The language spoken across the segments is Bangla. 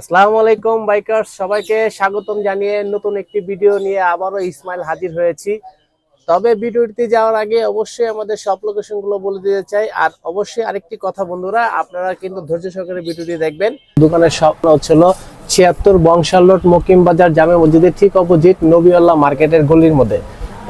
আসসালামু আলাইকুম বাইকার্স, সবাইকে স্বাগতম জানিয়ে নতুন একটি ভিডিও নিয়ে আবারও ইসমাইল হাজির হয়েছি। তবে ভিডিওটি যাওয়ার আগে অবশ্যই আমাদের সব লোকেশন গুলো বলে দিতে চাই। আর অবশ্যই আরেকটি কথা বন্ধুরা, আপনারা কিন্তু ধৈর্য সহকারে ভিডিওটি দেখবেন। দোকানের স্বপ্ন হচ্ছিল ৭৬ বংশাল রোড, মকিম বাজার, জামে মসজিদের ঠিক অপোজিট নবীউল্লাহ মার্কেটের গলির মধ্যে।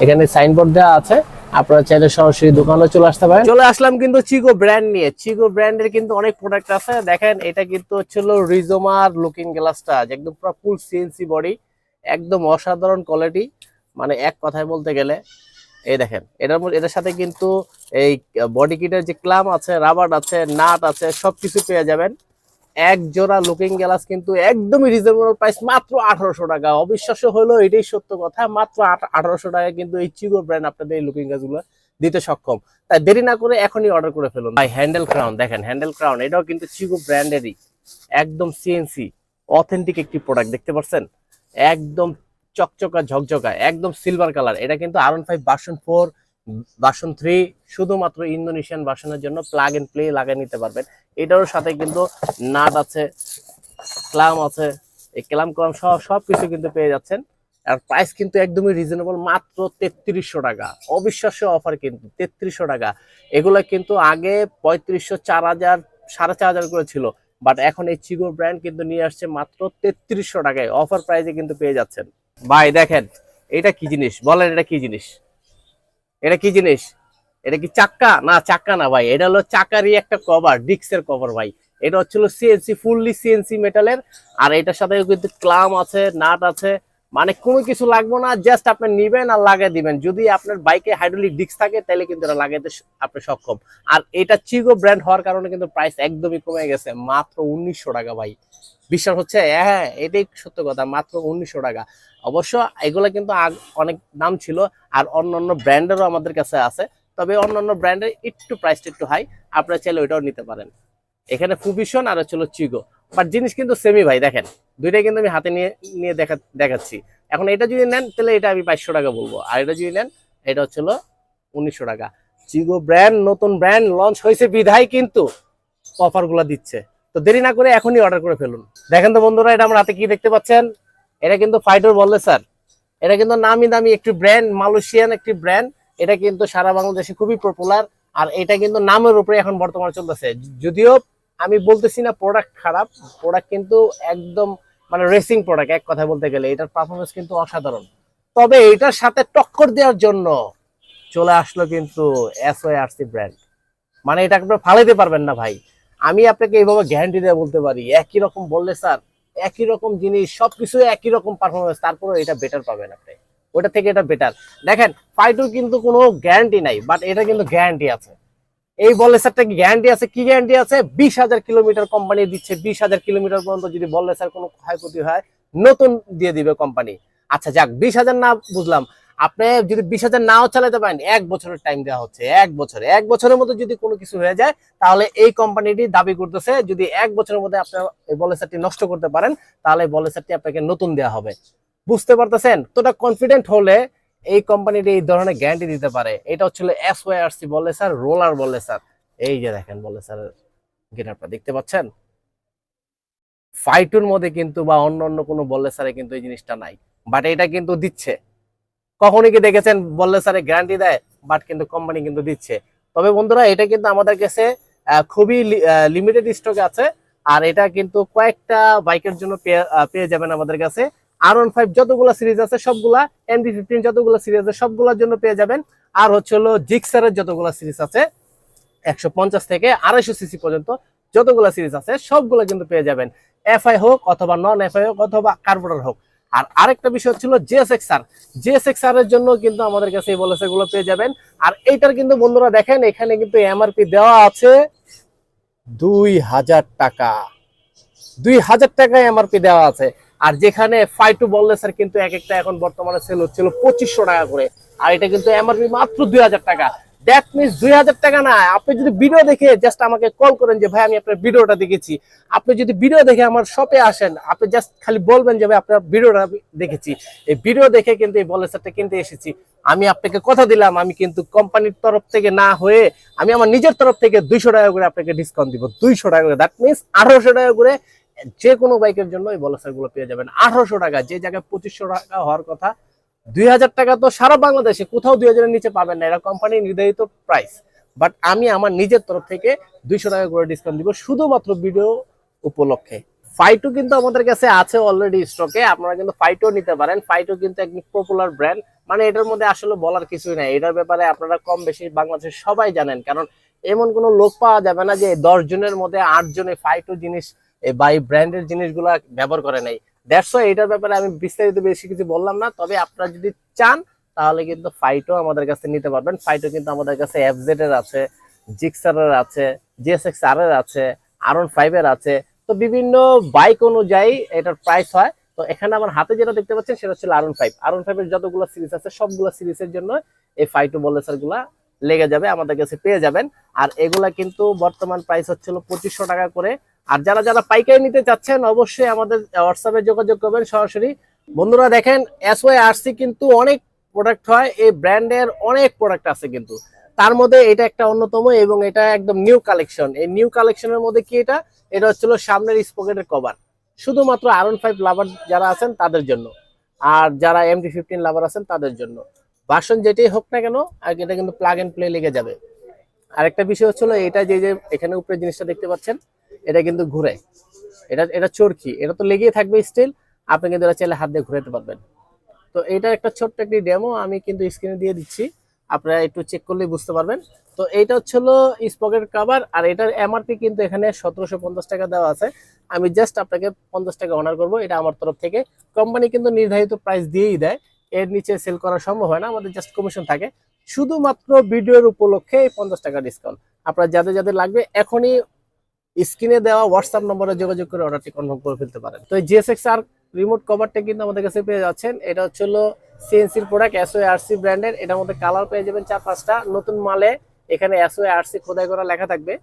এখানে সাইনবোর্ড দেওয়া আছে, আপনারা চাইলে সরাসরি দোকানে চলে আসতে পারেন। চলে আসলাম কিন্তু চিগো ব্র্যান্ড নিয়ে। চিগো ব্র্যান্ডের কিন্তু অনেক প্রোডাক্ট আছে। দেখেন, এটা কিন্তু হচ্ছিল রিজোমার লুকিং গ্লাসটা, একদম পুরো ফুল সিএনসি বডি, একদম অসাধারণ কোয়ালিটি। মানে এক কথায় বলতে গেলে এই দেখেন, এটার সাথে কিন্তু এই বডি কিটের যে ক্লাম আছে, রাবার আছে, নাট আছে, সবকিছু পেয়ে যাবেন। এক জোড়া লুকিং গ্লাস কিন্তু একদমই রিজনেবল প্রাইস, মাত্র ১৮০০ টাকা। অবিশ্বাস্য হলো এটাই সত্য কথা, মাত্র ১৮০০ টাকা কিন্তু এই চিগো ব্র্যান্ড আপনাদের এই লুকিং গ্লাস গুলো দিতে সক্ষম। তাই দেরি না করে এখনই অর্ডার করে ফেলুন ভাই। হ্যান্ডেল ক্রাউন দেখেন, হ্যান্ডেল ক্রাউন এটাও কিন্তু চিগো ব্র্যান্ডেরই, একদম সিএনসি অথেন্টিক একটি প্রোডাক্ট। দেখতে পাচ্ছেন, একদম চকচকা ঝকঝকা, একদম সিলভার কালার। এটা কিন্তু R15 ভার্সন 4 ভার্সন 3 শুধুমাত্র ইন্দোনেশিয়ান ভার্সনের জন্য প্লাগ এন্ড প্লে লাগিয়ে নিতে পারবেন। এটার সাথে কিন্তু নাট আছে, ক্লাম আছে, এই ক্লাম সবকিছু কিন্তু পেয়ে যাচ্ছেন। আর প্রাইস কিন্তু একদমই রিজনেবল, মাত্র ৩৩০০ টাকা। অবিশ্বাস্য অফার কিন্তু ৩৩০০ টাকা। এগুলো কিন্তু আগে ৩৫০০, ৪০০০, ৪৫০০ করে ছিল, বাট এখন এই চিগো ব্র্যান্ড কিন্তু নিয়ে আসছে মাত্র ৩৩০০ টাকায়। অফার প্রাইসে কিন্তু পেয়ে যাচ্ছেন ভাই। দেখেন, এটা কি জিনিস বলেন, এটা কি জিনিস? এটা কি জিনিস? এটা কি চাক্কা? না, চাক্কা না ভাই, এটা হলো চাকারই একটা কভার, ডিস্কের কভার ভাই। এটা হচ্ছিল সিএনসি, ফুললি সিএনসি মেটালের। আর এটার সাথে কিন্তু ক্লাম আছে, নাট আছে, মানে কোনো কিছু লাগবে না, জাস্ট আপনি নিবেন আর লাগিয়ে দিবেন। যদি আপনার বাইকে হাইড্রোলিক ডিস্ক থাকে তাহলে কিন্তু এটা লাগাইতে আপনি সক্ষম। আর এটা চিগো ব্র্যান্ড হওয়ার কারণে কিন্তু প্রাইস একদমই কমে গেছে, মাত্র ১৯০০ টাকা ভাই। বিশ্বাস হচ্ছে? হ্যাঁ, এটাই সত্য কথা, মাত্র ১৯০০ টাকা। অবশ্য এগুলো কিন্তু অনেক দাম ছিল, আর অন্যান্য ব্র্যান্ডেরও আমাদের কাছে আছে। তবে অন্যান্য ব্র্যান্ডের একটু প্রাইসটা একটু হাই, আপনারা চাইলে ওইটাও নিতে পারেন। এখানে ফুভিশন আর হচ্ছিল চিগো, বাট জিনিস কিন্তু সেমি ভাই। দেখেন, দুইটাই কিন্তু আমি হাতে নিয়ে নিয়ে দেখাচ্ছি। এখন এটা যদি নেন তাহলে এটা আমি ২২০০ টাকা বলবো, আর এটা যদি নেন এটা হচ্ছিল ১৯০০ টাকা। চিগো ব্র্যান্ড নতুন ব্র্যান্ড লঞ্চ হয়েছে বিধায় কিন্তু অফার গুলা দিচ্ছে। তো দেরি না করে এখনই অর্ডার করে ফেলুন। দেখেন তো বন্ধুরা, এটা আমার হাতে কি দেখতে পাচ্ছেন? এটা কিন্তু ফাইটার বললে স্যার। এটা কিন্তু নামি দামি একটি ব্র্যান্ড, মালয়েশিয়ান একটি ব্র্যান্ড। এটা কিন্তু সারা বাংলাদেশে খুবই পপুলার। আর এটা কিন্তু নামের উপরে এখন বর্তমানে চলতেছে। যদিও আমি বলতেছি না প্রোডাক্ট খারাপ, প্রোডাক্ট কিন্তু একদম মানে রেসিং প্রোডাক্ট। এক কথা বলতে গেলে এটার পারফরমেন্স কিন্তু অসাধারণ। তবে এটার সাথে টক্কর দেওয়ার জন্য চলে আসলো কিন্তু SYRC ব্র্যান্ড। মানে এটা আপনারা ফালাইতে পারবেন না ভাই। আমি আপনাকে এইভাবে গ্যারান্টি দিয়ে বলতে পারি, একই রকম বললে স্যার, একই রকম জিনিস, সবকিছু একই রকম পারফরমেন্স, তারপরে এটা বেটার পাবেন আপনি, ওটা থেকে এটা বেটার। দেখেন, ফাইটুর কিন্তু কোনো গ্যারান্টি নাই, বাট এটা কিন্তু গ্যারান্টি আছে। এই বলেসারটা কি গ্যারান্টি আছে? কি গ্যারান্টি আছে? ২০,০০০ কিলোমিটার কোম্পানি দিচ্ছে। ২০,০০০ কিলোমিটার পর্যন্ত যদি বলেসার কোনো ক্ষয়ক্ষতি হয়, নতুন দিয়ে দিবে কোম্পানি। আচ্ছা যাক, ২০,০০০ না বুঝলাম, আপনি যদি ২০,০০০ নাও চালাতে পারেন, ১ বছরের টাইম দেওয়া হচ্ছে। ১ বছরের মধ্যে যদি কোনো কিছু হয়ে যায়, তাহলে এই কোম্পানিটি দাবি করতেছে যদি ১ বছরের মধ্যে আপনার এই বলেসারটি নষ্ট করতে পারেন, তাহলে বলেসারটি আপনাকে নতুন দেওয়া হবে। বুঝতে পারতেছেন? তোটা কনফিডেন্ট হলে এই কোম্পানিটি এই ধরনের গ্যারান্টি দিতে পারে। এটা হচ্ছিল SYRC বলে স্যার, রোলার বলে স্যার। এই যে দেখেন বলে স্যার, গেটআপটা দেখতে পাচ্ছেন? ফাইটুর মধ্যে কিন্তু বা অন্য অন্য কোনো বলে স্যারে কিন্তু এই জিনিসটা নাই, বাট এটা কিন্তু দিচ্ছে। কখনই কি দেখেছেন বললে স্যারে গ্যারান্টি দেয়, বাট কিন্তু কোম্পানি কিন্তু দিচ্ছে। তবে বন্ধুরা, এটা কিন্তু আমাদের কাছে খুবই লিমিটেড স্টকে আছে। আর এটা কিন্তু কয়েকটা বাইকের জন্য পেয়ে যাবেন আমাদের কাছে। R15 যতগুলা সিরিজ আছে সবগুলা, MT-15 যতগুলা সিরিজ আছে সবগুলোর জন্য পেয়ে যাবেন। আর হচ্ছে হলো জিক্সারের যতগুলা সিরিজ আছে ১৫০ থেকে ২৫০ সিসি পর্যন্ত যতগুলা সিরিজ আছে সবগুলা কিন্তু পেয়ে যাবেন। FI হোক অথবা নন FI হোক অথবা কার্বোরেটর হোক। আর আরেকটা বিষয় হচ্ছিল JSXR এর জন্য কিন্তু আমাদের কাছে এই বলেছে গুলো পেয়ে যাবেন। আর এইটার কিন্তু বন্ধুরা দেখেন, এখানে কিন্তু MRP দেওয়া আছে ২০০০ টাকা। ২০০০ টাকায় MRP দেওয়া আছে। আর যেখানে ফাইটু বললে স্যার কিন্তু এক একটা এখন বর্তমানে সেল হচ্ছিল ২৫০০ টাকা করে, আর এটা কিন্তু MRP মাত্র ২০০০ টাকা। দ্যাট মিনস ২০০০ টাকা না। আপনি যদি ভিডিও দেখে জাস্ট আমাকে কল করেন যে ভাই আমি আপনার ভিডিওটা দেখেছি, আপনি যদি ভিডিও দেখে আমার শপে আসেন, আপনি জাস্ট খালি বলবেন যে ভাই আপনার ভিডিওটা দেখেছি, এই ভিডিও দেখে কিন্তু এই বলে স্যারটা কিনতে এসেছি। আমি আপনাকে কথা দিলাম, আমি কিন্তু কোম্পানির তরফ থেকে না হয়ে আমি আমার নিজের তরফ থেকে ২০০ টাকা করে আপনাকে ডিসকাউন্ট দিব। ২০০ টাকা করে, দ্যাট মিনস ১৮০০ টাকা করে যে কোনো বাইকের জন্য এই বলেসার গুলো পেয়ে যাবেন 1800 টাকা, যে জায়গায় 2500 টাকা হওয়ার কথা। 2000 টাকা তো সারা বাংলাদেশে কোথাও 2000 এর নিচে পাবেন না, এটা কোম্পানি নির্ধারিত প্রাইস। বাট আমি আমার নিজের তরফ থেকে 200 টাকা করে ডিসকাউন্ট দিব শুধুমাত্র ভিডিও উপলক্ষে। ফাইটু কিন্তু আমাদের কাছে আছে অলরেডি স্টকে, আপনারা কিন্তু ফাইটও নিতে পারেন। ফাইটু কিন্তু একদম পপুলার ব্র্যান্ড, মানে এটার মধ্যে আসলে বলার কিছুই নাই। এটার ব্যাপারে আপনারা কম বেশি বাংলাদেশের সবাই জানেন, কারণ এমন কোনো লোক পাওয়া যাবে না যে 10 জনের মধ্যে 8 জনে ফাইটু জিনিস বা এই ব্র্যান্ডের জিনিসগুলা ব্যবহার করে নাই। দ্যাটস ওয়াই এটার ব্যাপারে আমি বিস্তারিত বেশি কিছু বললাম না। তবে আপনারা যদি চান তাহলে কিন্তু ফাইটও আমাদের কাছে নিতে পারবেন। ফাইটও কিন্তু আমাদের কাছে এফজেড এর আছে, জিক্সার এর আছে, জিএসএক্স আর এর আছে, R15 এর আছে। তো বিভিন্ন বাইক অনুযায়ী এটার প্রাইস হয়। তো এখানে আমার হাতে যেটা দেখতে পাচ্ছেন সেটা হচ্ছে R15 এর যতগুলো সিরিজ আছে সবগুলো সিরিজের জন্য এই ফাইটু বলেসার গুলা লেগে যাবে, আমাদের কাছে পেয়ে যাবেন। আর এগুলা কিন্তু বর্তমান প্রাইস হচ্ছিল 2500 টাকা করে। আর যারা যারা পাইকারি নিতে চাচ্ছেন অবশ্যই আমাদের হোয়াটসঅ্যাপে যোগাযোগ করবেন সরাসরি। বন্ধুরা দেখেন SYRC কিন্তু অনেক প্রোডাক্ট হয়, এই ব্র্যান্ডের অনেক প্রোডাক্ট আছে কিন্তু তার মধ্যে এটা একটা অন্যতম, এবং এটা একদম নিউ কালেকশন। এই নিউ কালেকশনের মধ্যে কি এটা হচ্ছিল সামনের স্পকেটের কভার, শুধুমাত্র R15 লাভার যারা আছেন তাদের জন্য, আর যারা MT-15 লাভার আছেন তাদের জন্য। ভার্সন যেটাই হোক না কেন আর এটা কিন্তু প্লাগ এন্ড প্লে লেগে যাবে। আরেকটা বিষয় হচ্ছিল এটা যে যে এখানে উপরে জিনিসটা দেখতে পাচ্ছেন এটা কিন্তু ঘুরে, এটা এটা চরকি, এটা তো লেগেই থাকবে স্টিল, আপনি কিন্তু এটা চাইলে হাত দিয়ে ঘুরাতে পারবেন। তো এটা একটা ছোট্ট একটি ডেমো আমি কিন্তু স্ক্রিনে দিয়ে দিচ্ছি, আপনারা একটু চেক করলেই বুঝতে পারবেন। তো এইটা হচ্ছিল স্পকেট কভার, আর এটার এমআরপি কিন্তু এখানে 1750 টাকা দেওয়া আছে। আমি জাস্ট আপনাকে 50 টাকা অনার করব, এটা আমার তরফ থেকে। কোম্পানি কিন্তু নির্ধারিত প্রাইস দিয়েই দেয়, এর নিচে সেল করা সম্ভব হয় না, আমাদের জাস্ট কমিশন থাকে। শুধুমাত্র ভিডিওর উপলক্ষে 50 টাকা ডিসকাউন্ট। আপনার যাদের যাদের লাগবে এখনই স্ক্রিনে দেওয়া হোয়াটসঅ্যাপ নম্বরে যোগাযোগ করে অর্ডারটি কনফার্ম করে ফেলতে পারেন। তো এই জিএসএক্স আর রিমোট কভারটা কিন্তু আমাদের কাছে পেয়ে যাচ্ছেন। এটা হচ্ছে সিএনসির প্রোডাক্ট, SYRC ব্র্যান্ডের। এটার মধ্যে কালার পেয়ে যাবেন 4-5টা। নতুন মালে এখানে SYRC খোদাই করা লেখা থাকবে।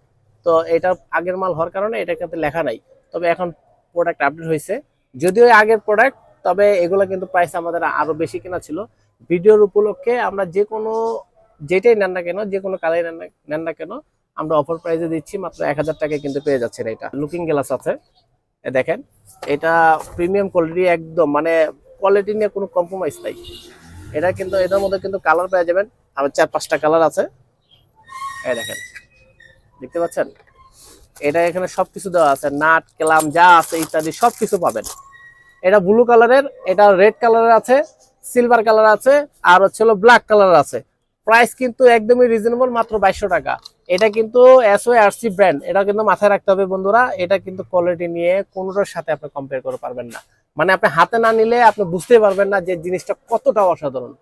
তো এটা আগের মাল হওয়ার কারণে এটা কিন্তু লেখা নাই, তবে এখন প্রোডাক্ট আপডেট হয়েছে। যদিও আগের প্রোডাক্ট, তবে এগুলো কিন্তু প্রাইস আমাদের আরো বেশি কেনা ছিল। ভিডিওর উপলক্ষে আমরা যে কোনো যেটাই নেন না কেন, যে কোনো কালার নেন না কেন, আমরা অফার প্রাইসে দিচ্ছি মাত্র 1000 টাকায় কিন্তু পেয়ে যাচ্ছেন। এটা লুকিং গ্লাস আছে, দেখেন এটা প্রিমিয়াম কোয়ালিটি একদম, মানে কোয়ালিটি নিয়ে কোনো কম্প্রোমাইজ নাই। এটা কিন্তু এটার মধ্যে কিন্তু কালার পেয়ে যাবেন, আমার 4-5টা কালার আছে। এই দেখেন, দেখতে পাচ্ছেন, এটা এখানে সবকিছু দেওয়া আছে, নাট ক্লাম যা আছে ইত্যাদি সবকিছু পাবেন। এটা ব্লু কালারের, এটা রেড কালারের আছে, সিলভার কালার আছে, আর হচ্ছে ব্ল্যাক কালার আছে। প্রাইস কিন্তু একদমই রিজনেবল, মাত্র 2200 টাকা। এটা কিন্তু SYRC ব্র্যান্ড, এটা কিন্তু মাথায় রাখতে হবে বন্ধুরা। এটা কিন্তু কোয়ালিটি নিয়ে কোনোটার সাথে আপনি কম্পেয়ার করে পারবেন না, মানে আপনি হাতে না নিলে আপনি বুঝতে পারবেন না যে জিনিসটা কতটা অসাধারণ।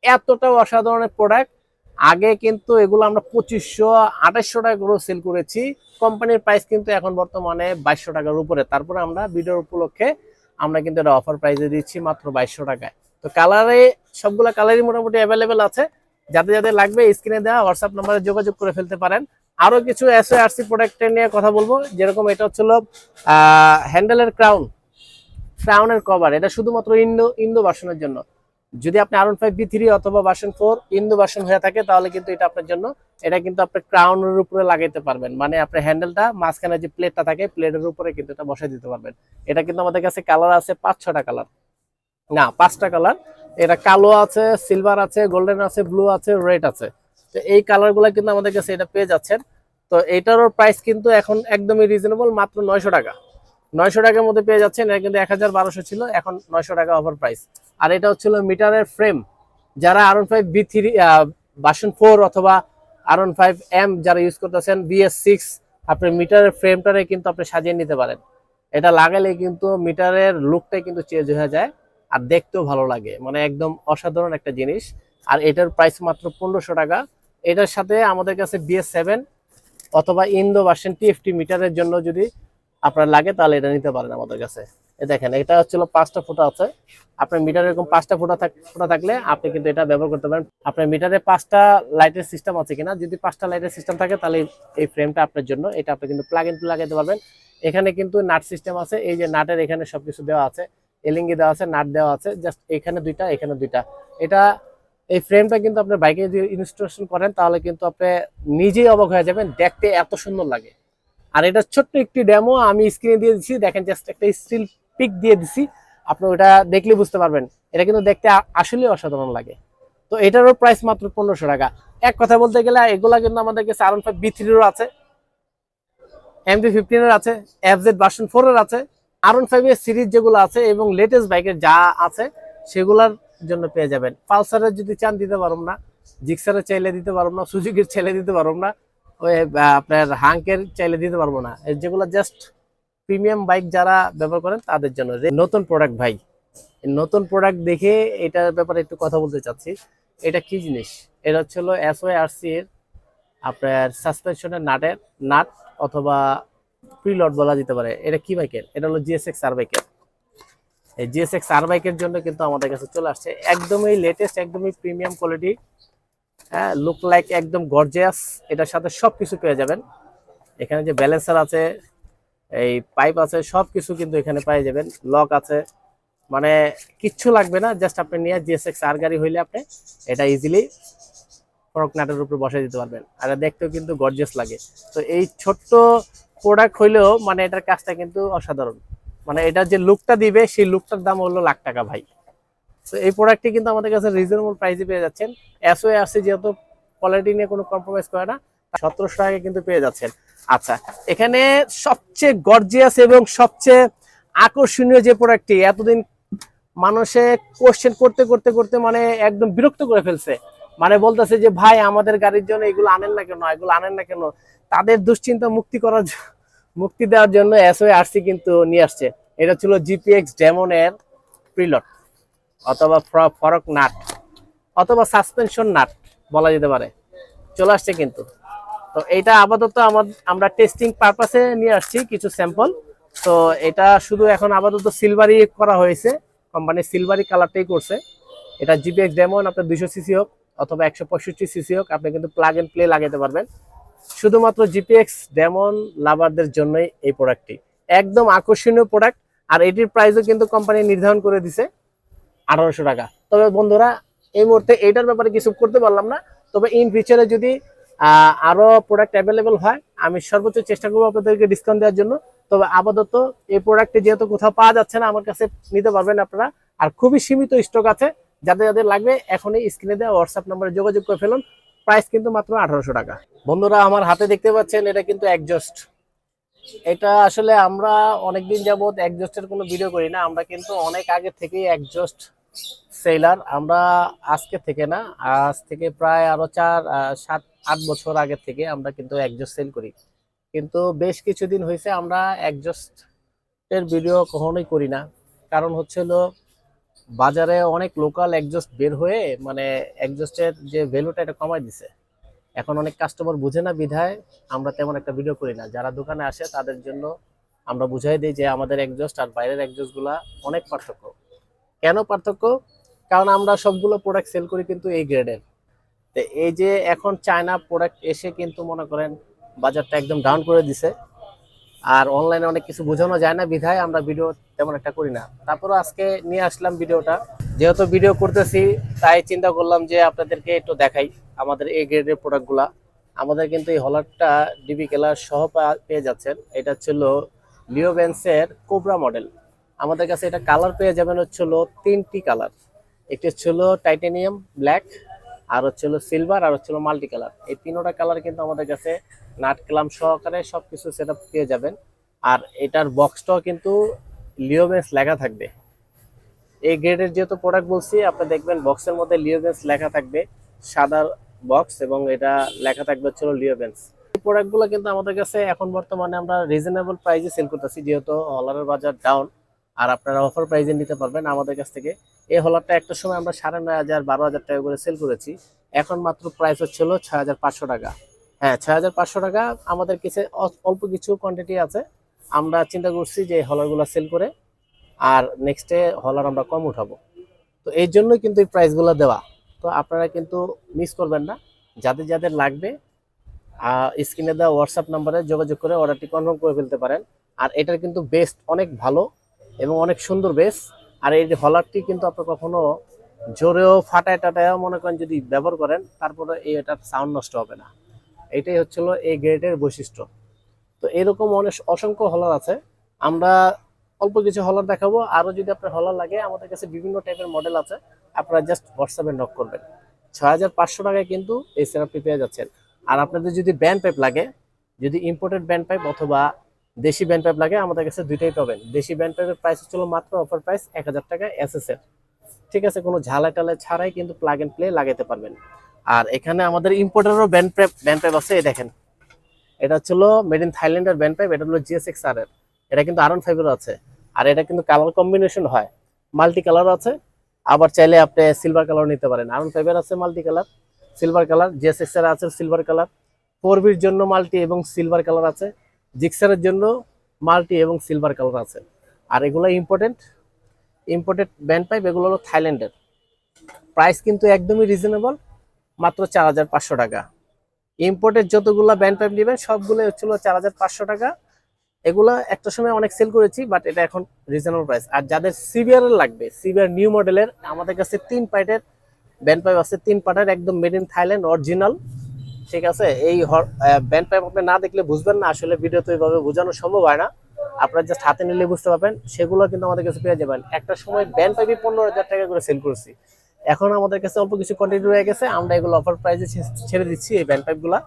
এতটা অসাধারণের প্রোডাক্ট আগে কিন্তু এগুলো আমরা 2500-2800 টাকা করে সেল করেছি। কোম্পানির প্রাইস কিন্তু এখন বর্তমানে 2200 টাকার উপরে। তারপরে আমরা ভিডিওর উপলক্ষে আমরা কিন্তু এটা অফার প্রাইসে দিচ্ছি মাত্র 2200 টাকায়। তো কালারে সবগুলা কালারই মোটামুটি অ্যাভেলেবেল আছে, যাদের যাদের লাগবে স্ক্রিনে দেওয়া হোয়াটসঅ্যাপ নাম্বারে যোগাযোগ করে ফেলতে পারেন। আরো কিছু SYRC প্রোডাক্টের নিয়ে কথা বলবো, যেরকম এটা হচ্ছিল হ্যান্ডেলের ক্রাউনের কভার। এটা শুধুমাত্র ইন্দো ভার্সনের জন্য। যদি আপনি R15 B3 অথবা ভার্সন 4 ইন্দো ভার্সন হয়ে থাকে তাহলে কিন্তু এটা আপনার জন্য। এটা কিন্তু আপনি ক্রাউনের উপরে লাগাইতে পারবেন, মানে আপনার হ্যান্ডেলটা মাঝখানে যে প্লেটটা থাকে প্লেটের উপরে কিন্তু এটা বসাই দিতে পারবেন। এটা কিন্তু আমাদের কাছে কালার আছে 5-6টা কালার, না 5টা কালার। এটা কালো আছে, সিলভার আছে, গোল্ডেন আছে, ব্লু আছে, রেড আছে। তো এই কালার গুলা কিন্তু আমাদের কাছে এটা পেয়ে যাচ্ছেন। তো এটারও প্রাইস কিন্তু এখন একদমই রিজনেবল, মাত্র 900 টাকা। 900 টাকার মধ্যে পেয়ে যাচ্ছেন। এটা কিন্তু 1200 ছিল, এখন 900 টাকা অফার প্রাইস। আর এটা হচ্ছিল মিটারের ফ্রেম, যারা R15 B3 ভার্সন 4 অথবা R15 M যারা ইউজ করতেছেন BS6, আপনি মিটারের ফ্রেমটারে কিন্তু আপনি সাজিয়ে নিতে পারেন। এটা লাগালে কিন্তু মিটারের লুকটাই কিন্তু চেঞ্জ হয়ে যায়, আর দেখতেও ভালো লাগে, মানে একদম অসাধারণ একটা জিনিস। আর এটার প্রাইস মাত্র 1500 টাকা। এটার সাথে আমাদের কাছে BS7 অথবা ইন্দো ভার্সন TFT মিটারের জন্য যদি আপনার লাগে তাহলে এটা নিতে পারেন আমাদের কাছে। দেখেন, এটা হচ্ছিল 5টা ফুটা আছে। আপনার মিটারে এরকম 5টা ফুটা থাকলে আপনি কিন্তু এটা ব্যবহার করতে পারেন। আপনার মিটারে 5টা লাইটের সিস্টেম আছে কিনা, যদি 5টা লাইটের সিস্টেম থাকে তাহলে এই ফ্রেমটা আপনার জন্য। এটা আপনি কিন্তু প্লাগ ইন লাগাইতে পারবেন। এখানে কিন্তু নাট সিস্টেম আছে, এই যে নাটের এখানে সবকিছু দেওয়া আছে, এলিঙ্গি দেওয়া আছে, নাট দেওয়া আছে, জাস্ট এখানে দুইটা এখানে দুইটা। এটা এই ফ্রেমটা কিন্তু আপনার বাইকে যদি ইনস্টলেশন করেন তাহলে কিন্তু আপনি নিজেই অবাক হয়ে যাবেন, দেখতে এত সুন্দর লাগে। আর এটা ছোট্ট একটি ডেমো আমি স্ক্রিনে দিয়ে দিচ্ছি, দেখেন জাস্ট একটা স্টিল পিক দিয়ে দিছি, আপনি ওটা দেখলে বুঝতে পারবেন এটা কিন্তু দেখতে আসলে অসাধারণ লাগে। তো এটারও প্রাইস মাত্র 1500 টাকা। এক কথা বলতে গেলে এগুলা কিন্তু আমাদের কাছে R15 B3 আছে, MT-15 এর আছে, FZ ভার্সন 4 এর আছে, R15 এর সিরিজ যেগুলো আছে এবং লেটেস্ট বাইকের যা আছে সেগুলোর জন্য পেয়ে যাবেন। পালসারের যদি চান দিতে পারবো না, জিক্সারের চাইলে দিতে পারবো না, সুজুকির চাইলে দিতে পারবো না, ওই আপনার হাঙ্কের চাইলে দিতে পারবো না। যেগুলো জাস্ট প্রিমিয়াম বাইক যারা ব্যবহার করেন তাদের জন্য। নতুন প্রোডাক্ট ভাই, নতুন প্রোডাক্ট দেখে এটার ব্যাপারে একটু কথা বলতে চাচ্ছি। এটা কি জিনিস? এটা হচ্ছিল SYRC এর আপনার সাসপেনশনের নাট অথবা প্রিলট বলা যেতে পারে। এটা কি বাইকের? এটা হলো GSX R বাইকের। এই GSX R বাইকের জন্য কিন্তু আমাদের কাছে চলে আসছে একদমই লেটেস্ট, একদমই প্রিমিয়াম কোয়ালিটি, হ্যাঁ, লুক লাইক একদম গর্জিয়াস। এটার সাথে সবকিছু পেয়ে যাবেন। এখানে যে ব্যালেন্সার আছে, এই পাইপ আছে, সবকিছু কিন্তু এখানে পেয়ে যাবেন। লক আছে, মানে কিচ্ছু লাগবে না, জাস্ট আপনি নিয়ে GSX R গাড়ি হইলে আপনি এটা ইজিলি ফরক নাটের উপরে বসাই দিতে পারবেন। আর দেখতেও কিন্তু গর্জিয়াস লাগে। তো এই ছোট্ট প্রোডাক্ট হইলেও মানে এটার কাজটা কিন্তু অসাধারণ। মানে এটা যে লুকটা দিবে সেই লুকটার দাম হলো লাখ টাকা ভাই। তো এই প্রোডাক্টটি কিন্তু আমাদের কাছে রিজনেবল প্রাইসে পেয়ে যাচ্ছেন। SYRC যেহেতু কোয়ালিটি নিয়ে কোনো কম্প্রোমাইজ করে না, 1700 টাকা কিন্তু পেয়ে যাচ্ছেন। আচ্ছা, এখানে সবচেয়ে গর্জিয়াস এবং সবচেয়ে আকর্ষণীয় যে প্রোডাক্টটি এতদিন মানুষে কোশ্চেন করতে করতে করতে মানে একদম বিরক্ত করে ফেলছে, মানে বলতেছে যে ভাই আমাদের গাড়ির জন্য এগুলো আনেন না কেন, এগুলো আনেন না কেন, তাদের দুশ্চিন্তা মুক্তি দেওয়ার জন্য SYRC কিন্তু নিয়ে আসছে। এটা ছিল GPX ডেমনের প্রিলট অথবা ফরক নাট অথবা সাসপেনশন নাট বলা যেতে পারে, চলে আসছে কিন্তু। তো এটা আপাতত আমরা টেস্টিং পারপাসে নিয়ে আসছি কিছু স্যাম্পল। তো এটা শুধু এখন আপাতত সিলভারই করা হয়েছে, কোম্পানি সিলভারি কালারটাই করছে। এটা GPX ডেমন আপনার 200 সিসি হোক অথবা 165 সিসি হোক, আপনি কিন্তু প্লাগ এন্ড প্লে লাগাতে পারবেন। শুধুমাত্র GPX ডেমন লাভারদের জন্যই এই প্রোডাক্টটি, একদম আকর্ষণীয় প্রোডাক্ট। আর এটির প্রাইসও কিন্তু কোম্পানি নির্ধারণ করে দিছে 1800 টাকা। তবে বন্ধুরা এই মুহূর্তে এইটার ব্যাপারে কিছু করতে পারলাম না, তবে ইন ফিউচারে যদি আরো প্রোডাক্ট অ্যাভেলেবেল হয় আমি সর্বোচ্চ চেষ্টা করবো আপনাদেরকে ডিসকাউন্ট দেওয়ার জন্য। তবে আপাতত এই প্রোডাক্টটি যেহেতু কোথাও পাওয়া যাচ্ছে না, আমার কাছে নিতে পারবেন আপনারা। আর খুবই সীমিত স্টক আছে, যাদের যাদের লাগবে এখনই স্ক্রিনে দেওয়া হোয়াটসঅ্যাপ নাম্বারে যোগাযোগ করে ফেলুন। প্রাইস কিন্তু মাত্র 1800 টাকা। বন্ধুরা আমার হাতে দেখতে পাচ্ছেন এটা কিন্তু একজস্ট। এটা আসলে আমরা অনেকদিন যাবত একজস্টের কোনো ভিডিও করি না, আমরা কিন্তু অনেক আগে থেকেই একজস্ট সেলার। আমরা আজকে থেকে না, আজ থেকে প্রায় আরো 4-7-8 বছর আগে থেকে আমরা কিন্তু একজস্ট সেল করি। কিন্তু বেশ কিছুদিন হয়েছে আমরা একজস্টের ভিডিও কখনোই করি না। কারণ হচ্ছিল বাজারে অনেক লোকাল একজস্ট বের হয়ে মানে একজস্টের যে ভ্যালুটা এটা কমাই দিছে। এখন অনেক কাস্টমার বুঝে না বিধায় আমরা তেমন একটা ভিডিও করি না। যারা দোকানে আসে তাদের জন্য আমরা বুঝাই দিই যে আমাদের একজস্ট আর বাইরের একজস্ট গুলা অনেক পার্থক্য। কেন পার্থক্য? কারণ আমরা সবগুলো প্রোডাক্ট সেল করি কিন্তু এই গ্রেডের। তো এই যে এখন চায়না প্রোডাক্ট এসে কিন্তু মনে করেন বাজারটা একদম ডাউন করে দিছে। আর অনলাইনে অনেক কিছু বোঝানো যায় না বিধায় আমরা ভিডিও তেমন একটা করি না। তারপরে আজকে নিয়ে আসলাম ভিডিওটা, যেহেতু ভিডিও করতেছি তাই চিন্তা করলাম যে আপনাদেরকে একটু দেখাই আমাদের এই গ্রেডের প্রোডাক্টগুলা। আমাদের কিন্তু এই হলারটা ডিবি কেলার সহ পেয়ে যাচ্ছেন। এটা ছিল লিওভেন্সের কোবরা মডেল। আমাদের কাছে এটা কালার পেয়ে যাবেন হচ্ছিল 3টি কালার। একটি ছিল টাইটানিয়াম ব্ল্যাক, আর হচ্ছিল সিলভার, আর হচ্ছিল মাল্টি কালার। এই তিনটা কালার কিন্তু আমাদের কাছে নাট ক্লাম সহকারে সবকিছু সেটআপ পেয়ে যাবেন। আর এটার বক্সটাও কিন্তু লিওভেন্স লেখা থাকবে। এই গ্রেডের যেহেতু প্রোডাক্ট বলছি, আপনি দেখবেন বক্সের মধ্যে লিওভেন্স লেখা থাকবে, সাদা বক্স, এবং এটা লেখা থাকবে হচ্ছিল লিওভেন্স। এই প্রোডাক্টগুলো কিন্তু আমাদের কাছে এখন বর্তমানে আমরা রিজনেবল প্রাইসে সেল করতেছি, যেহেতু হলারের বাজার ডাউন। আর আপনারা অফার প্রাইসে নিতে পারবেন আমাদের কাছ থেকে। এই হলারটা একটা সময় আমরা 9500-12000 টাকা করে সেল করেছি, এখন মাত্র প্রাইস হচ্ছিল 6500 টাকা। হ্যাঁ, 6500 টাকা। আমাদের কাছে অল্প কিছু কোয়ান্টিটি আছে, আমরা চিন্তা করছি যে হলারগুলো সেল করে আর নেক্সটে হলার আমরা কম উঠাবো। তো এই জন্যই কিন্তু এই প্রাইসগুলো দেওয়া। তো আপনারা কিন্তু মিস করবেন না, যাদের যাদের লাগবে স্ক্রিনে দেওয়া হোয়াটসঅ্যাপ নাম্বারে যোগাযোগ করে অর্ডারটি কনফার্ম করে ফেলতে পারেন। আর এটার কিন্তু বেস্ট অনেক ভালো এবং অনেক সুন্দর বেস। আর এই হলারটি কিন্তু আপনি কখনো জোরেও ফাটায় টাটায়ও মনে করেন যদি ব্যবহার করেন, তারপরে এটার সাউন্ড নষ্ট হবে না। এটাই হচ্ছিল এই গ্রেডের বৈশিষ্ট্য। তো এরকম অনেক অসংখ্য হলার আছে। আমরা অল্প কিছু হলার দেখাবো, আরো যদি আপনার হলার লাগে আমাদের কাছে বিভিন্ন টাইপের মডেল আছে, আপনারা জাস্ট হোয়াটসঅ্যাপে নক করবেন। 6500 টাকায় কিন্তু এই সেটআপটি পেয়ে যাচ্ছেন। আর আপনাদের যদি ব্যান্ড পাইপ লাগে, যদি ইম্পোর্টেড ব্যান্ড পাইপ অথবা দেশি ব্যান্ড পাইপ লাগে, আমাদের কাছে দুইটাই পাবেন। দেশি ব্যান্ড পাইপের প্রাইস হচ্ছিল মাত্র অফার প্রাইস 1000 টাকা এসএস এর, ঠিক আছে, কোনো ঝালাই টালাই ছাড়াই কিন্তু প্লাগ এন্ড প্লে লাগাতে পারবেন। আর এখানে আমাদের ইম্পোর্টারও ব্যান্ড পাইপ আছে, এই দেখেন, এটা হচ্ছিল মেড ইন থাইল্যান্ডের ব্যান্ড পাইপ, এটা হলো GSX-R এর, এটা কিন্তু আরন ফাইবারও আছে। আর এটা কিন্তু কালার কম্বিনেশন হয়, মাল্টি কালার আছে, আবার চাইলে আপনি সিলভার কালার নিতে পারেন। আরন ফাইবার আছে multi colour, silver colour, GSX-R আছে সিলভার কালার, 4B'র জন্য মাল্টি এবং সিলভার কালার আছে, জিক্সারের জন্য মাল্টি এবং সিলভার কালার আছে। আর এগুলো ইম্পোর্টেড ব্যান্ড পাইপ, এগুলো হলো থাইল্যান্ডের। প্রাইস কিন্তু একদমই রিজনেবল, মাত্র 4500 টাকা। ইম্পোর্টেড যতগুলো ব্যান্ড পাইপ নেবেন সবগুলো হচ্ছিল 4500 টাকা। এগুলা একটা সময় অনেক সেল করেছি, বাট এটা এখন রিজনেবল প্রাইস। আর যাদের সিভিআর লাগবে, সিভিআর নিউ মডেলের, আমাদের কাছে 3 পার্টের ব্যান্ড পাইপ আছে, 3 পার্টের একদম মেড ইন থাইল্যান্ড অরিজিনাল, ঠিক আছে। এই ব্যান্ড পাইপ আপনি না দেখলে বুঝবেন না, আসলে ভিডিও তো এইভাবে বোঝানো সম্ভব হয় না, আপনারা জাস্ট হাতে নিলে বুঝতে পারবেন। সেগুলো কিন্তু আমাদের কাছে পেয়ে যাবেন। একটা সময় ব্যান্ড পাইপই 15,000 টাকা করে সেল করছি, এখন আমাদের কাছে অল্প কিছু কোয়ান্টিটি রয়ে গেছে, আমরা এগুলো অফার প্রাইসে ছেড়ে দিচ্ছি এই ব্যান্ড পাইপগুলো।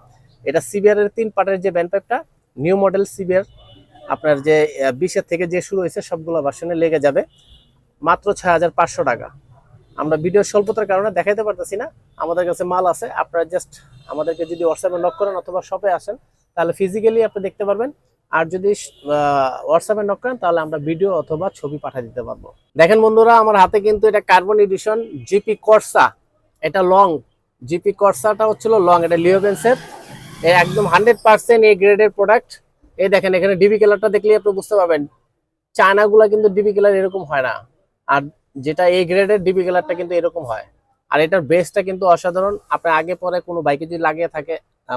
এটা সিবিআর এর 3 পার্টের যে ব্যান্ড পাইপটা, নিউ মডেল সিবিআর, আপনার যে 20 থেকে যে শুরু হয়েছে সবগুলো ভার্সনে লেগে যাবে মাত্র 6500 টাকা। আমরা ভিডিও স্বল্পতার কারণে দেখাইতে পারতেছি না, আমাদের কাছে মাল আছে। আপনারা জাস্ট আমাদেরকে যদি হোয়াটসঅ্যাপে নক করেন অথবা শপে আসেন, তাহলে ফিজিক্যালি আপনি দেখতে পারবেন। আর যদি হোয়াটসঅ্যাপে নক করেন, তাহলে আমরা ভিডিও অথবা ছবি পাঠিয়ে দিতে পারবো। দেখেন বন্ধুরা, আমার হাতে কিন্তু এটা কার্বন এডিশন জিপি কর্সা, এটা লং, জিপি কর্সাটা হচ্ছিল লং, এটা লিওবেন্সের একদম 100% এ গ্রেডের প্রোডাক্ট। এই দেখেন, এখানে ডিবি কালারটা দেখলে আপনি বুঝতে পারবেন, চায়নাগুলা কিন্তু ডিবি কালার এরকম হয় না, আর যেটা এ গ্রেডের ডিবি কালারটা কিন্তু এরকম হয়। আর এটার বেসটা কিন্তু অসাধারণ, আপনি আগে পরে কোনো বাইকে যদি লাগিয়ে থাকে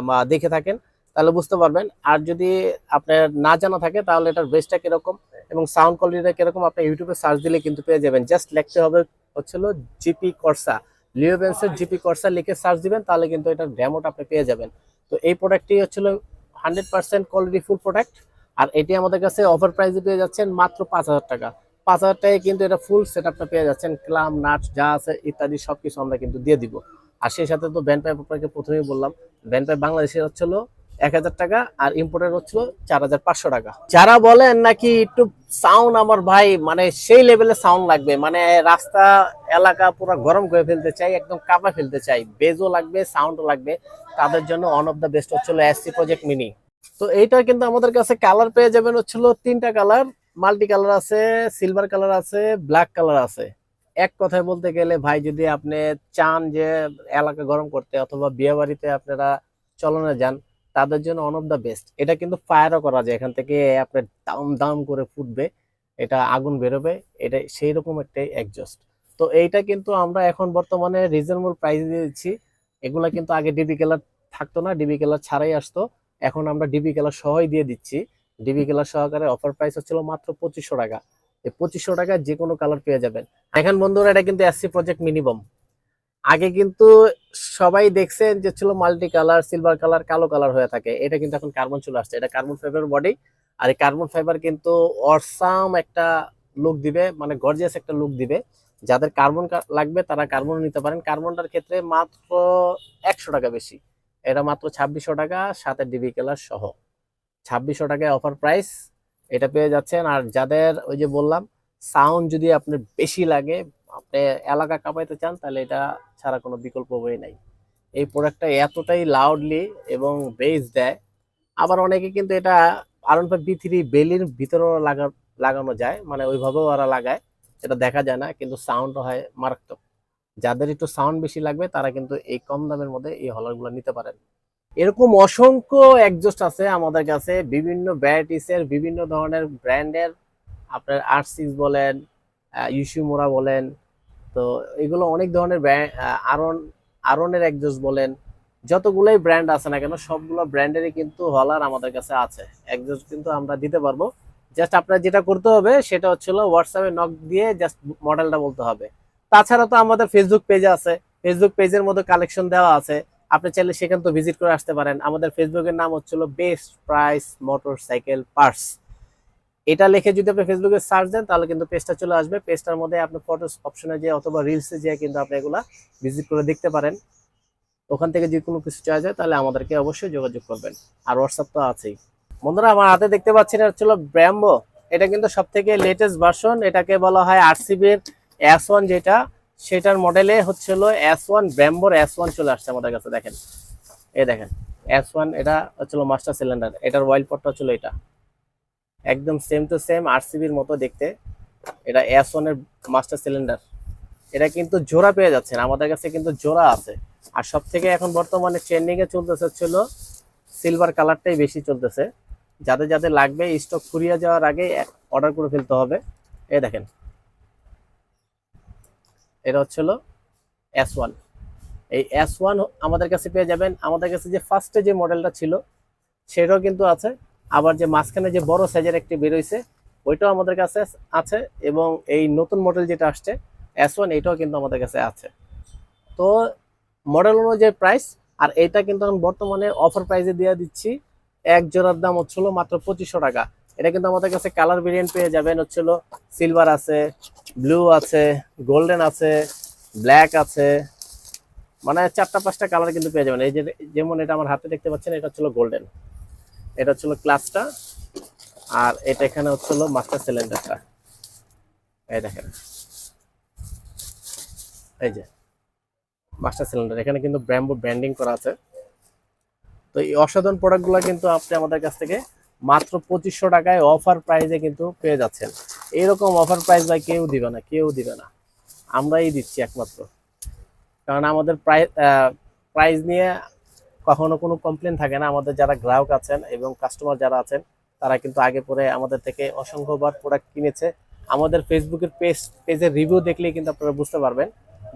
বা দেখে থাকেন তাহলে বুঝতে পারবেন। আর যদি আপনার না জানা থাকে তাহলে এটার বেসটা কিরকম এবং সাউন্ড কোয়ালিটিটা কিরকম, আপনি ইউটিউবে সার্চ দিলে কিন্তু পেয়ে যাবেন। জাস্ট লিখতে হবে হচ্ছিল জিপি কর্সা, লিওবেন্সের জিপি কর্সা লিখে সার্চ দিবেন, তাহলে কিন্তু এটার ডেমোটা আপনি পেয়ে যাবেন। তো এই প্রোডাক্টটি হচ্ছিল 100% কোয়ালিটি ফুল প্রোডাক্ট। আর এটি আমাদের কাছে অফার প্রাইসে পেয়ে যাচ্ছেন মাত্র 5000 টাকা। 5000 টাকায় কিন্তু এটা ফুল সেটআপটা পেয়ে যাচ্ছেন, ক্লাম নাট যা আছে ইত্যাদি সবকিছু আমরা কিন্তু দিয়ে দিব। আর সেই সাথে তো ব্যান্ড পাইপ আপনাকে প্রথমেই বললাম, ব্যান্ড পাইপ বাংলাদেশের হচ্ছিল 1000 টাকা, আর ইম্পোর্টের হচ্ছিল 4500 টাকা। যারা বলেন নাকি একটু সাউন্ড আমার ভাই মানে সেই লেভেলের সাউন্ড লাগবে, মানে রাস্তা এলাকা পুরো গরম করে ফেলতে চাই, একদম কাঁপা ফেলতে চাই, বেজও লাগবে সাউন্ডও লাগবে, তাদের জন্য ওয়ান অফ দ্য বেস্ট হচ্ছিল এসসি প্রজেক্ট মিনি। তো এইটা কিন্তু আমাদের কাছে কালার পেয়ে যাবেন হচ্ছিল 3টা কালার, মাল্টি কালার আছে, সিলভার কালার আছে, ব্ল্যাক কালার আছে। এক কথায় বলতে গেলে ভাই, যদি আপনি চান যে এলাকা গরম করতে অথবা বিয়ে বাড়িতে আপনারা চলনে যান, তাদের জন্য ওয়ান অফ দ্য বেস্ট। এটা কিন্তু ফায়ারও করা যায়, এখান থেকে আপনার দাম দাম করে ফুটবে, এটা আগুন বেরোবে, এটা সেই রকম একটাই এক্সজস্ট। তো এইটা কিন্তু আমরা এখন বর্তমানে রিজনেবল প্রাইস দিয়ে দিচ্ছি। এগুলা কিন্তু আগে ডিবি কালার থাকতো না, ডিবি কালার ছাড়াই আসতো, এখন আমরা ডিবি কালার সহই দিয়ে দিচ্ছি। ডিবি কালার সহকারে অফার প্রাইস হচ্ছিল মাত্র 2500 টাকা। এই 2500 টাকায় যে কোনো কালার পেয়ে যাবেন। এখন বন্ধুরা, এটা কিন্তু এসসি প্রজেক্ট মিনিমাম। আগে কিন্তু সবাই দেখছেন যে ছিল মাল্টি কালার, সিলভার কালার, কালো কালার হয়ে থাকে, এটা কিন্তু এখন কার্বন চলে আসছে। এটা কার্বন ফাইবার বডি, আর এই কার্বন ফাইবার কিন্তু অসাম একটা লুক দিবে, মানে গর্জিয়াস একটা লুক দিবে। যাদের কার্বন লাগবে তারা কার্বন নিতে পারেন। কার্বনটার ক্ষেত্রে মাত্র 100 টাকা বেশি, এটা মাত্র 2600 টাকা, সাথে ডিবি কালার সহ 2600 টাকায় অফার প্রাইস এটা পেয়ে যাচ্ছেন। আর যাদের ওই যে বললাম সাউন্ড যদি আপনার বেশি লাগে, আপনি এলাকা কাঁপাইতে চান, তাহলে এটা ছাড়া কোনো বিকল্প ওয়ে নাই। এই প্রোডাক্টটা এতটাই লাউডলি এবং বেস দেয়। আবার অনেকে কিন্তু এটা R15B3 বেলির ভিতরেও লাগানো যায়, মানে ওইভাবেও ওরা লাগায়, এটা দেখা যায় না, কিন্তু সাউন্ড হয় মারাত্মক। যাদের একটু সাউন্ড বেশি লাগবে তারা কিন্তু এই কম দামের মধ্যে এই হলারগুলো নিতে পারেন। এরকম অসংখ্য এক্সজস্ট আছে আমাদের কাছে, বিভিন্ন ভ্যারাইটিসের, বিভিন্ন ধরনের ব্র্যান্ডের, আপনার R6 বলেন, ইউসিমোরা বলেন, তো এগুলো অনেক ধরনের আরনের এক্সজস্ট বলেন, যতগুলোই ব্র্যান্ড আছে না কেন সবগুলো ব্র্যান্ডেরই কিন্তু হলার আমাদের কাছে আছে, এক্সজস্ট কিন্তু আমরা দিতে পারবো। জাস্ট আপনার যেটা করতে হবে সেটা হচ্ছিল হোয়াটসঅ্যাপে নক দিয়ে জাস্ট মডেলটা বলতে হবে। তাছাড়া তো আমাদের ফেসবুক পেজ আছে, ফেসবুক পেজের মধ্যে কালেকশন দেওয়া আছে, আপনি চাইলে সেখান তো ভিজিট করে আসতে পারেন। আমাদের ফেসবুকের নাম হচ্ছিল বেস্ট প্রাইস মোটরসাইকেল পার্টস। এটা লিখে যদি আপনি ফেসবুকে সার্চ দেন তাহলে কিন্তু পেজটা চলে আসবে। পেজটার মধ্যে আপনি ফটোস অপশনে যে অথবা রিলসে যে কিন্তু আপনি এগুলা ভিজিট করে দেখতে পারেন। ওখান থেকে যদি কোনো কিছু চাওয়া যায় তাহলে আমাদেরকে অবশ্যই যোগাযোগ করবেন। আর হোয়াটসঅ্যাপ তো আছেই। বন্ধুরা আমার হাতে দেখতে পাচ্ছেন এটা হচ্ছিল ব্র্যাম্বো। এটা কিন্তু সব থেকে লেটেস্ট ভার্সন। এটাকে বলা হয় আরসিবির S1 যেটা, সেটার মডেলে হচ্ছিল S1, ব্র্যাম্বোর S1 চলে আসছে আমাদের কাছে। দেখেন, এই দেখেন S1, এটা হচ্ছিল মাস্টার সিলিন্ডার। এটার অয়েল পটটা ছিল এটা একদম সেম টু সেম আরসিবির মতো দেখতে। এটা S1 এর মাস্টার সিলিন্ডার। এটা কিন্তু জোড়া পেয়ে যাচ্ছেন আমাদের কাছে, কিন্তু জোড়া আছে। আর সব থেকে এখন বর্তমানে ট্রেন্ডিং এ চলতেছে হচ্ছিল সিলভার কালারটাই বেশি চলতেছে। যাদের যাদের লাগবে স্টক ফুরিয়ে যাওয়ার আগে অর্ডার করে ফেলতে হবে। এই দেখেন, এটা হচ্ছিল S1। এই S1 আমাদের কাছে পেয়ে যাবেন। আমাদের কাছে যে ফার্স্টে যে মডেলটা ছিল সেটাও কিন্তু আছে। আবার যে মাঝখানে যে বড় সাইজের একটি বেরোইছে ওইটাও আমাদের কাছে আছে। এবং এই নতুন মডেল যেটা আসছে S1, এটাও কিন্তু আমাদের কাছে আছে। তো মডেল অনুযায়ী প্রাইস। আর এটা কিন্তু এখন বর্তমানে অফার প্রাইসে দিয়ে দিচ্ছি। এক জোড়ার দাম হচ্ছিল মাত্র 2500 টাকা। এটা কিন্তু আমাদের কাছে কালার ভেরিয়েন্ট পেয়ে যাবেন হচ্ছিল সিলভার আছে, ব্লু আছে, গোল্ডেন আছে, ব্ল্যাক আছে, মানে 4টা 5টা কালার কিন্তু পেয়ে যাবেন। এই যে যেমন এটা আমার হাতে দেখতে পাচ্ছেন, এটা হচ্ছিল গোল্ডেন, এটা হচ্ছিল ক্লাসটা, আর এটা এখানে হচ্ছিল মাস্টার সিলিন্ডারটা। এই দেখেন, এই যে মাস্টার সিলিন্ডার, এখানে কিন্তু ব্র্যাম্বো ব্র্যান্ডিং করা আছে। তো এই অসাধারণ প্রোডাক্টগুলো কিন্তু আপনি আমাদের কাছ থেকে মাত্র 2500 টাকায় অফার প্রাইসে কিন্তু পেয়ে যাচ্ছেন। এইরকম অফার প্রাইস ভাই কেউ দিবে না, কেউ দিবে না, আমরাই দিচ্ছি একমাত্র। কারণ আমাদের প্রাইস নিয়ে কখনো কোনো কমপ্লেন থাকে না। আমাদের যারা গ্রাহক আছেন এবং কাস্টমার যারা আছেন তারা কিন্তু আগে পরে আমাদের থেকে অসংখ্যবার প্রোডাক্ট কিনেছে। আমাদের ফেসবুকের পেজের রিভিউ দেখলেই কিন্তু আপনারা বুঝতে পারবেন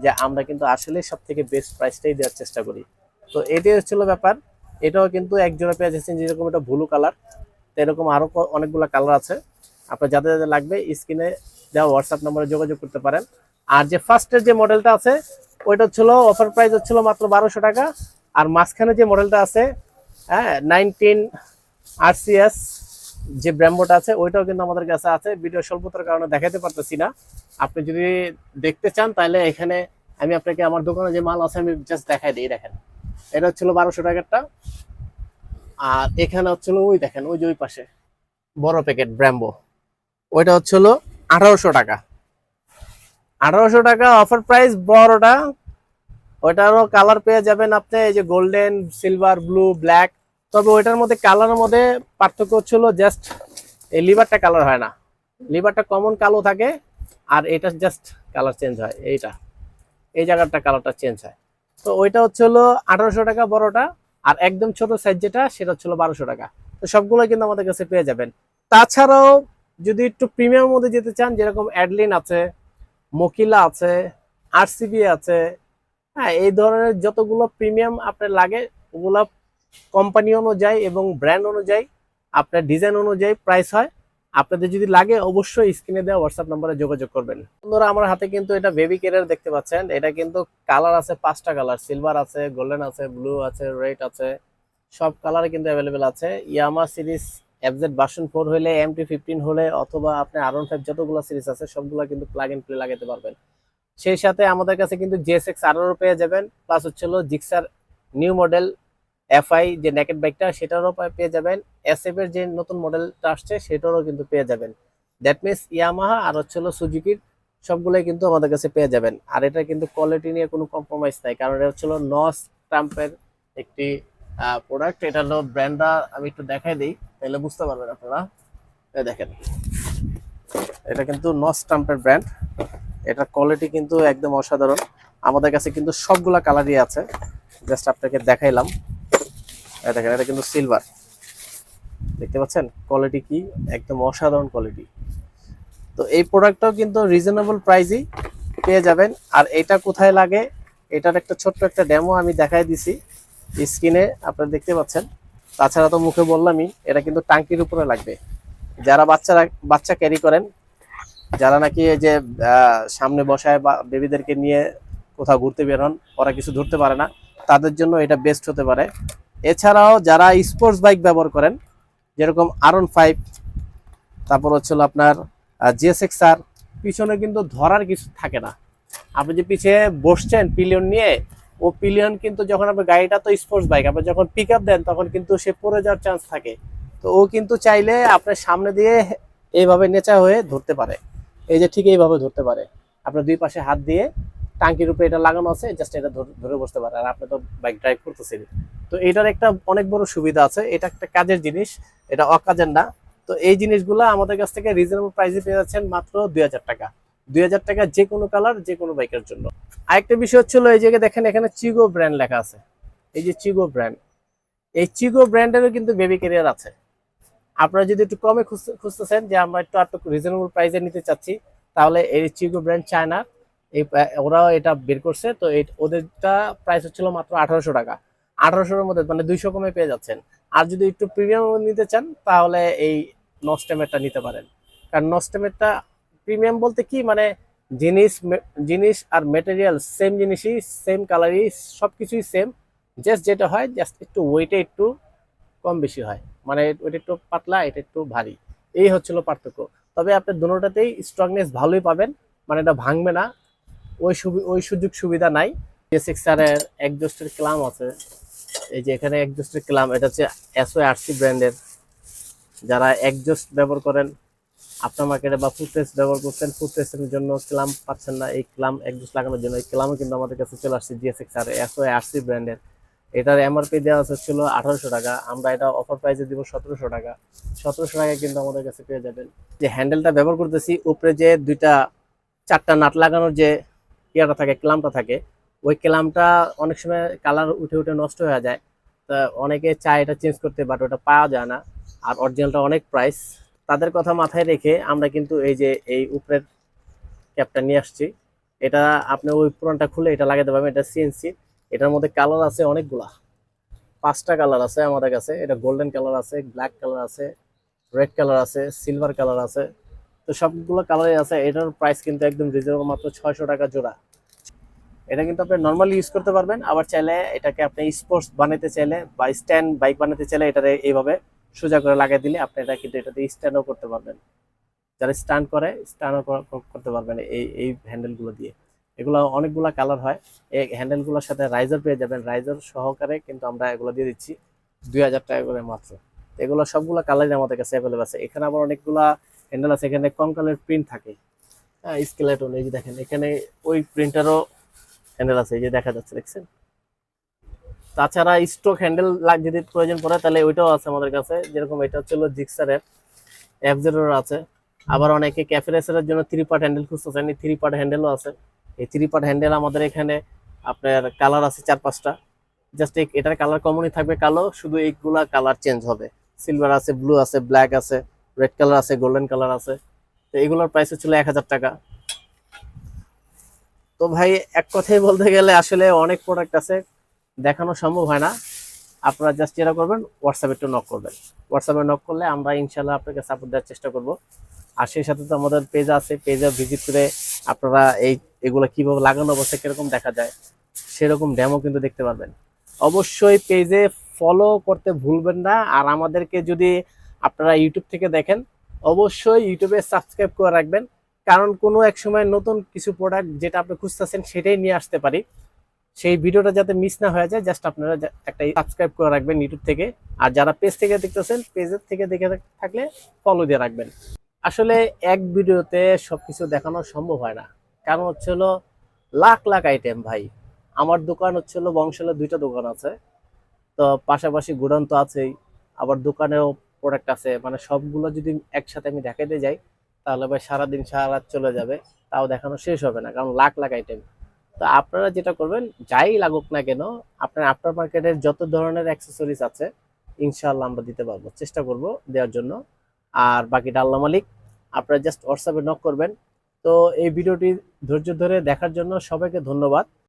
যে আমরা কিন্তু আসলে সব থেকে বেস্ট প্রাইসটাই দেওয়ার চেষ্টা করি। তো এটাই হচ্ছিল ব্যাপার। এটাও কিন্তু এক জোড়া পেয়ে যাচ্ছেন, যেরকম এটা ব্লু কালার, তো এরকম আরো অনেকগুলো কালার আছে। আপনার যাদের যাদের লাগবে স্ক্রিনে দেওয়া হোয়াটসঅ্যাপ নম্বরে যোগাযোগ করতে পারেন। আর যে ফার্স্টের যে মডেলটা আছে ওইটা হচ্ছিল অফার প্রাইস হচ্ছিল মাত্র 1200 টাকা। আর মাঝখানে যে মডেলটা আছে, হ্যাঁ, 19 RCS যে ব্র্যাম্বোটা আছে ওইটাও কিন্তু আমাদের কাছে আছে। ভিডিও স্বল্পতার কারণে দেখাতে পারতেছি না। আপনি যদি দেখতে চান তাহলে এখানে আমি আপনাকে আমার দোকানে যে মাল আছে আমি জাস্ট দেখাই দিই। দেখেন, এটা হচ্ছিল 1200 টাকারটা। আর এখানে হচ্ছিল ওই দেখেন, ওই যে ওই পাশে বড় প্যাকেট ব্র্যাম্বো, ওইটা হচ্ছিল 1800 টাকা। 1800 টাকা অফার প্রাইস বড়টা। ওইটারও কালার পেয়ে যাবেন আপনি, এই যে গোল্ডেন, সিলভার, ব্লু, ব্ল্যাক। তবে ওইটার মধ্যে কালারের মধ্যে পার্থক্য হচ্ছিল জাস্ট এই লিভারটা কালার হয় না, লিভারটা কমন কালো থাকে। আর এটা জাস্ট কালার চেঞ্জ হয়, এইটা এই জায়গাটা কালারটা চেঞ্জ হয়। তো ওইটা হচ্ছে হলো 1800 টাকা বড়টা। আর একদম ছোট সাইজ যেটা সেটা হচ্ছে 1200 টাকা। তো সবগুলো কিন্তু আমাদের কাছে পেয়ে যাবেন। তাছাড়াও যদি একটু প্রিমিয়ামের মধ্যে যেতে চান, যেরকম অ্যাডলিন আছে, মকিলা আছে, আরসিবি আছে, হ্যাঁ, এই ধরনের যতগুলো প্রিমিয়াম আপনার লাগে ওগুলা কোম্পানি অনুযায়ী এবং ব্র্যান্ড অনুযায়ী আপনার ডিজাইন অনুযায়ী প্রাইস হয়। আপনাদের যদি লাগে অবশ্যই স্ক্রিনে দেওয়া হোয়াটসঅ্যাপ নম্বরে যোগাযোগ করবেন। বন্ধুরা আমার হাতে কিন্তু এটা বেবি কেয়ারের দেখতে পাচ্ছেন। এটা কিন্তু কালার আছে 5টা কালার, সিলভার আছে, গোল্ডেন আছে, ব্লু আছে, রেড আছে, সব কালারে কিন্তু অ্যাভেলেবেল আছে। ইয়ামা সিরিজ FZ ভার্সন 4 হলে, MT-15 হলে, অথবা আপনি R15 যতগুলো সিরিজ আছে সবগুলো কিন্তু প্লাগ এন্ড প্লে লাগাতে পারবেন। সেই সাথে আমাদের কাছে কিন্তু JSX আরও পেয়ে যাবেন। প্লাস হচ্ছে হলো জিক্সার নিউ মডেল FI যে নেকেড বাইকটা সেটারও পেয়ে যাবেন। SF এর যে নতুন মডেলটা আসছে সেটারও কিন্তু পেয়ে যাবেন। দ্যাট মিনস ইয়ামাহা আর হচ্ছে হলো সুজুকির সবগুলোই কিন্তু আমাদের কাছে পেয়ে যাবেন। আর এটা কিন্তু কোয়ালিটি নিয়ে কোনো কম্প্রোমাইজ নাই, কারণ এটা হচ্ছে হলো নস ট্রাম্পের একটি প্রোডাক্ট। এটা হলো ব্র্যান্ডটা আমি একটু দেখাই দিই তাহলে বুঝতে পারবেন আপনারা। দেখেন, এটা কিন্তু নস ট্রাম্পের ব্র্যান্ড। এটার কোয়ালিটি কিন্তু একদম অসাধারণ। আমাদের কাছে কিন্তু সবগুলা কালারই আছে, জাস্ট আপনাকে দেখাইলাম। দেখেন, এটা কিন্তু সিলভার, দেখতে পাচ্ছেন কোয়ালিটি কি, একদম অসাধারণ কোয়ালিটি। তো এই প্রোডাক্টটাও কিন্তু রিজনেবল প্রাইসই পেয়ে যাবেন। আর এটা কোথায় লাগে এটার একটা ছোট্ট একটা ডেমো আমি দেখাই দিছি স্ক্রিনে, আপনারা দেখতে পাচ্ছেন। তাছাড়া তো মুখে বললামই, এটা কিন্তু টাঙ্কির উপরে লাগবে। যারা বাচ্চা ক্যারি করেন, যারা নাকি এই যে সামনে বসায় বা বেবিদেরকে নিয়ে কোথাও ঘুরতে বের হন, ওরা কিছু ধরতে পারে না, তাদের জন্য এটা বেস্ট হতে পারে। এছাড়াও যারা স্পোর্টস বাইক ব্যবহার করেন, যেরকম R15, তারপর হচ্ছে আপনার GSX-R, পিছনে কিন্তু ধরার কিছু থাকে না। আপনি যে পিছিয়ে বসছেন পিলিয়ন নিয়ে, ও পিলিয়ন কিন্তু যখন আপনার গাড়িটা তো স্পোর্টস বাইক, আপনি যখন পিক আপ দেন তখন কিন্তু সে পড়ে যাওয়ার চান্স থাকে। তো ও কিন্তু চাইলে আপনার সামনে দিয়ে এইভাবে নেচা হয়ে ধরতে পারে, এই যে ঠিক এইভাবে ধরতে পারে। আপনার দুই পাশে হাত দিয়ে টাঙ্কির উপরে এটা লাগানো আছে, জাস্ট এটা ধরে বসতে পারে। আর আপনি তো বাইক ড্রাইভ করতেছেন, তো এটার একটা অনেক বড় সুবিধা আছে। এটা একটা কাজের জিনিস, এটা অকাজের না। তো এই জিনিসগুলো আমাদের কাছ থেকে রিজনেবল প্রাইসে পেয়ে যাচ্ছেন মাত্র 2000 টাকা। 2000 টাকা যে কোনো কালার, যে কোনো বাইকের জন্য। আরেকটা বিষয় হচ্ছিল, এই জায়গায় দেখেন এখানে চিগো ব্র্যান্ড লেখা আছে। এই যে চিগো ব্র্যান্ড, এই চিগো ব্র্যান্ডেরও কিন্তু বেবি ক্যারিয়ার আছে। আপনারা যদি একটু কমে খুঁজতেছেন যে আমরা একটু রিজনেবল প্রাইসে নিতে চাচ্ছি, তাহলে এই চিগো ব্র্যান্ড চায়নার, এই ওরাও এটা বের করছে। তো ওদেরটা প্রাইস হচ্ছিল মাত্র 1800 টাকা। 1800-এর মধ্যে মানে 200 কমে পেয়ে যাচ্ছেন। আর যদি একটু প্রিমিয়াম নিতে চান, তাহলে এই নস্টেমেরটা নিতে পারেন। কারণ নস্টেমেরটা প্রিমিয়াম বলতে কি, মানে জিনিস জিনিস আর মেটেরিয়াল সেম জিনিসই, সেম কালারই, সবকিছুই সেম। জাস্ট যেটা হয়, জাস্ট একটু ওয়েটে একটু কম বেশি হয়, মানে ওইটা একটু পাতলা, এটা একটু ভারী, এই হচ্ছিল পার্থক্য। তবে আপনি দুটোটাতেই স্ট্রংনেস ভালোই পাবেন, মানে এটা ভাঙবে না, ওই সুযোগ সুবিধা নাই। GSX-R এর একজস্টের ক্লাম আছে, এই যে এখানে একজস্টের ক্লাম, এটা হচ্ছে SORC ব্র্যান্ডের। যারা একজস্ট ব্যবহার করেন আপনার মার্কেটে, বা ফুটরেস ব্যবহার করছেন, ফুটরেসের জন্য ক্লাম পাচ্ছেন না, এই ক্লাম একজস্ট লাগানোর জন্য এই ক্লামও কিন্তু আমাদের কাছে চলে আসছে GSX-R SORC ব্র্যান্ডের। এটার MRP দেওয়া হচ্ছিল 1800 টাকা, আমরা এটা অফার প্রাইসে দিব 1700 টাকা। 1700 টাকা কিন্তু আমাদের কাছে পেয়ে যাবেন। যে হ্যান্ডেলটা ব্যবহার করতেছি, উপরে যে চারটা নাট লাগানোর যে ইয়াটা থাকে, ক্লামটা থাকে, ওই ক্লামটা অনেক সময় কালার উঠে উঠে নষ্ট হয়ে যায়। তা অনেকে চায় এটা চেঞ্জ করতে, বাট ওটা পাওয়া যায় না, আর অরিজিনালটা অনেক প্রাইস। তাদের কথা মাথায় রেখে আমরা কিন্তু এই যে এই উপরের ক্যাপটা নিয়ে আসছি। এটা আপনি ওই পুরানটা খুলে এটা লাগাতে পারবেন। এটা CNC, এটার মধ্যে কালার আছে অনেকগুলা, 5টা কালার আছে আমাদের কাছে। এটা গোল্ডেন কালার আছে, ব্ল্যাক কালার আছে, রেড কালার আছে, সিলভার কালার আছে। তো সবগুলো কালারই আছে। এটার প্রাইস কিন্তু একদম রিজনেবল, মাত্র 600 টাকা জোড়া। এটা কিন্তু আপনি নর্মালি ইউজ করতে পারবেন, আবার চাইলে এটাকে আপনি স্পোর্টস বানাতে চাইলে বা স্ট্যান্ড বাইক বানাতে চাইলে এটা এইভাবে সোজা করে লাগাই দিলে আপনি এটা কিন্তু এটাতে স্ট্যান্ডও করতে পারবেন। যারা স্ট্যান্ড করে, স্ট্যান্ডও করতে পারবেন এই হ্যান্ডেলগুলো দিয়ে। এগুলো অনেকগুলো কালার হয়। এই হ্যান্ডেলগুলোর সাথে রাইজার পেয়ে যাবেন, রাইজার সহকারে কিন্তু আমরা এগুলো দিয়ে দিচ্ছি 2000 টাকা করে মাত্র। এগুলো সবগুলো কালারই আমাদের কাছে অ্যাভেলেবল আছে। এখানে আবার অনেকগুলা হ্যান্ডেল আছে, এখানে কঙ্কালের প্রিন্ট থাকে, হ্যাঁ, স্কেলেটন। এই যে দেখেন এখানে ওই প্রিন্টারও হ্যান্ডেল আছে, এই যে দেখা যাচ্ছে, দেখছেন। তাছাড়া স্টক হ্যান্ডেল যদি প্রয়োজন পড়ে, তাহলে ওইটাও আছে আমাদের কাছে। যেরকম এটা হচ্ছে জিক্সারের F0 আছে। আবার অনেকে ক্যাফে রেসারের জন্য 3 পার্ট হ্যান্ডেল খুঁজতেছেন, এই 3 পার্ট হ্যান্ডেলও আছে। এই 3 পার্ট হ্যান্ডেল আমাদের এখানে আপনার কালার আছে 4-5টা। জাস্ট এটার কালার কমনই থাকবে কালো, শুধু এইগুলা কালার চেঞ্জ হবে। সিলভার আছে, ব্লু আছে, ব্ল্যাক আছে, রেড কালার আছে, গোল্ডেন কালার আছে। তো এগুলোর প্রাইস হচ্ছিল 1000 টাকা। তো ভাই, এক কথাই বলতে গেলে আসলে অনেক প্রোডাক্ট আছে, দেখানো সম্ভব হয় না। আপনারা জাস্ট যেটা করবেন, হোয়াটসঅ্যাপে একটু নক করবেন। হোয়াটসঅ্যাপে নক করলে আমরা ইনশাল্লাহ আপনাকে সাপোর্ট দেওয়ার চেষ্টা করব। আর সেই সাথে তো আমাদের পেজ আছে, পেজে ভিজিট করে আপনারা এগুলো কিভাবে লাগানো অবস্থা কিরকম দেখা যায় সেরকম ডেমো কিন্তু দেখতে পারবেন। অবশ্যই পেজে ফলো করতে ভুলবেন না। আর আমাদেরকে যদি আপনারা ইউটিউব থেকে দেখেন, অবশ্যই ইউটিউবে সাবস্ক্রাইব করে রাখবেন, কারণ কোনো এক সময় নতুন কিছু প্রোডাক্ট যেটা আপনি খুঁজতেছেন সেটাই নিয়ে আসতে পারি। সেই ভিডিওটা যাতে মিস না হয়ে যায়, জাস্ট আপনারা একটা সাবস্ক্রাইব করে রাখবেন ইউটিউব থেকে। আর যারা পেজ থেকে দেখতেছেন, পেজের থেকে দেখে থাকলে ফলো দিয়ে রাখবেন। আসলে এক ভিডিওতে সবকিছু দেখানো সম্ভব হয় না, কারণ হচ্ছে হলো লাখ লাখ আইটেম ভাই। আমার দোকান হচ্ছে হলো বংশালের 2টা দোকান আছে, তো পাশাপাশি গোডাউন তো আছেই, আবার দোকানেও প্রোডাক্ট আছে। মানে সবগুলো যদি একসাথে আমি দেখাতে যাই, তাহলে ভাই সারাদিন সারা রাত চলে যাবে, তাও দেখানো শেষ হবে না, কারণ লাখ লাখ আইটেম। তো আপনারা যেটা করবেন, যাই লাগুক না কেন, আপনার আফটার মার্কেটের যত ধরনের অ্যাক্সেসরিজ আছে ইনশাআল্লাহ আমরা দিতে পারবো, চেষ্টা করব দেওয়ার জন্য। আর বাকিটা আল্লাহ মালিক। আপনারা জাস্ট হোয়াটসঅ্যাপে নক করবেন। তো এই ভিডিওটি ধৈর্য ধরে দেখার জন্য সবাইকে ধন্যবাদ।